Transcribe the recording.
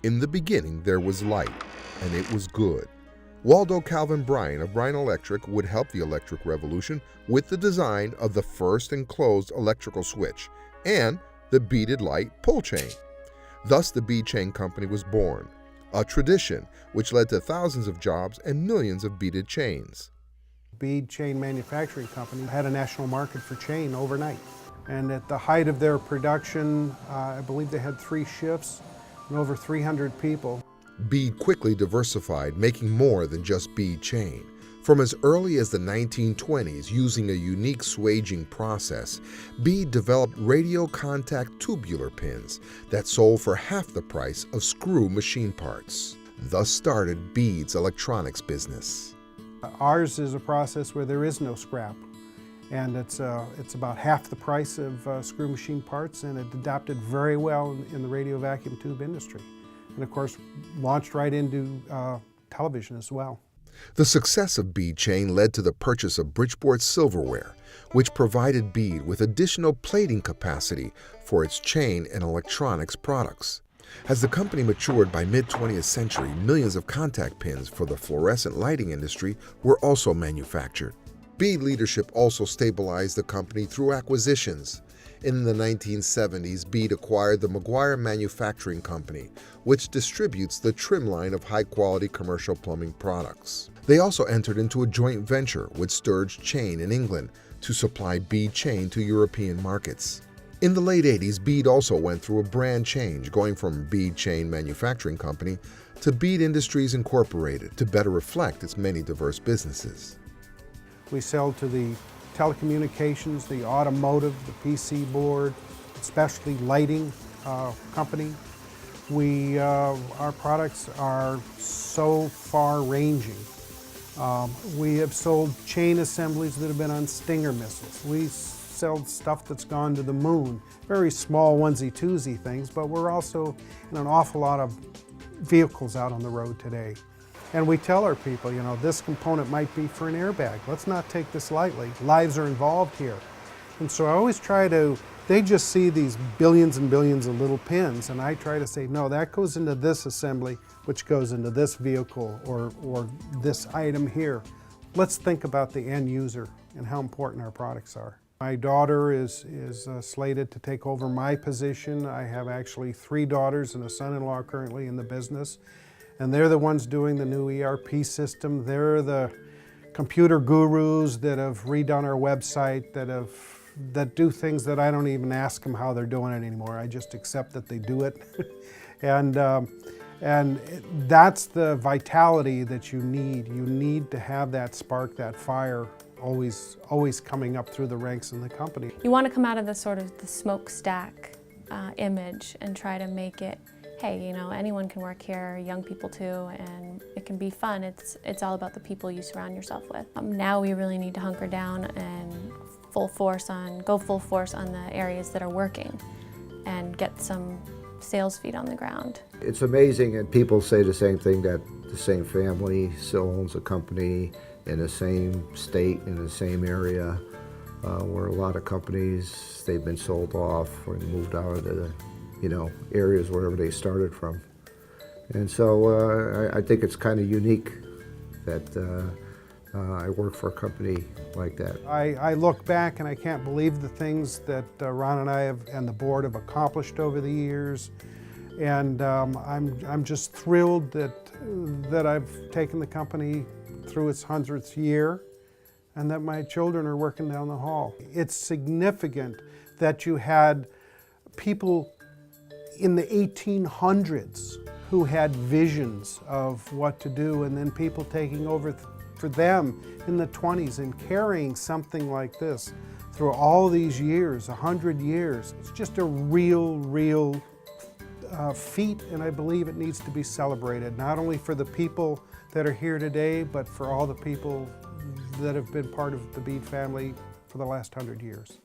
In the beginning, there was light, and it was good. Waldo Calvin Bryan of Bryan Electric would help the electric revolution with the design of the first enclosed electrical switch and the beaded light pull chain. Thus, the Bead Chain Company was born, a tradition which led to thousands of jobs and millions of beaded chains. Bead Chain Manufacturing Company had a national market for chain overnight. And at the height of their production, I believe they had 3 shifts and over 300 people. Bead quickly diversified, making more than just bead chain. From as early as the 1920s, using a unique swaging process, Bead developed radio contact tubular pins that sold for half the price of screw machine parts. Thus started Bead's electronics business. Ours is a process where there is no scrap, and it's about half the price of screw machine parts, and it adapted very well in the radio vacuum tube industry, and of course launched right into television as well. The success of Bead Chain led to the purchase of Bridgeport Silverware, which provided Bead with additional plating capacity for its chain and electronics products. As the company matured by mid-20th century, millions of contact pins for the fluorescent lighting industry were also manufactured. Bead leadership also stabilized the company through acquisitions. In the 1970s, Bead acquired the McGuire Manufacturing Company, which distributes the trim line of high-quality commercial plumbing products. They also entered into a joint venture with Sturge Chain in England to supply Bead Chain to European markets. In the late 80s, Bead also went through a brand change, going from Bead Chain Manufacturing Company to Bead Industries Incorporated to better reflect its many diverse businesses. We sell to the telecommunications, the automotive, the PC board, specialty lighting company. Our products are so far-ranging. We have sold chain assemblies that have been on Stinger missiles. We sell stuff that's gone to the moon, very small onesie-twosie things, but we're also in an awful lot of vehicles out on the road today. And we tell our people, you know, this component might be for an airbag. Let's not take this lightly. Lives are involved here. And so I always try to, they just see these billions and billions of little pins, and I try to say, no, that goes into this assembly, which goes into this vehicle or this item here. Let's think about the end user and how important our products are. My daughter is slated to take over my position. I have actually 3 daughters and a son-in-law currently in the business. And they're the ones doing the new ERP system. They're the computer gurus that have redone our website, that do things that I don't even ask them how they're doing it anymore. I just accept that they do it. and that's the vitality that you need. You need to have that spark, that fire, always coming up through the ranks in the company. You want to come out of the sort of the smokestack image and try to make it, hey, you know, anyone can work here, young people too, and it can be fun. It's all about the people you surround yourself with. Now we really need to hunker down and go full force on the areas that are working and get some sales feet on the ground. It's amazing, and people say the same thing, that the same family still owns a company in the same state, in the same area, where a lot of companies, they've been sold off or moved out of the areas wherever they started from. And so I think it's kind of unique that I work for a company like that. I look back and I can't believe the things that Ron and I and the board have accomplished over the years. And I'm just thrilled that I've taken the company through its 100th year and that my children are working down the hall. It's significant that you had people in the 1800s who had visions of what to do, and then people taking over for them in the 20s and carrying something like this through all these years, 100 years. It's just a real feat, and I believe it needs to be celebrated, not only for the people that are here today, but for all the people that have been part of the Bead family for the last 100 years.